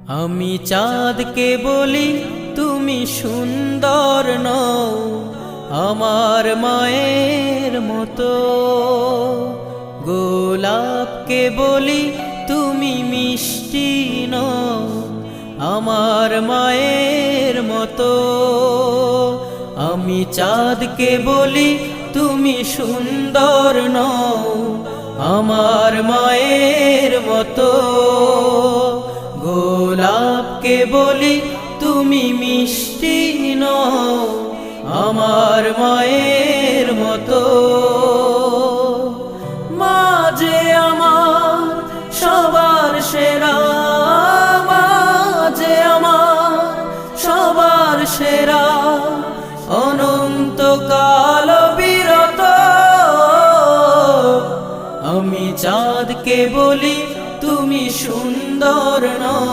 আমি চাঁদকে বলি তুমি সুন্দর নও আমার মায়ের মতো, গোলাপকে বলি তুমি মিষ্টি নও আমার মায়ের মতো। আমি চাঁদকে বলি তুমি সুন্দর নও আমার মায়ের মতো, গোলাপকে বলি তুমি মিষ্টি নও আমার মায়ের মতো। মা যে আমার সবার সেরা, মা যে আমার সবার সেরা, অনন্তকাল বিরত। আমি চাঁদকে বলি তুমি সুন্দর নও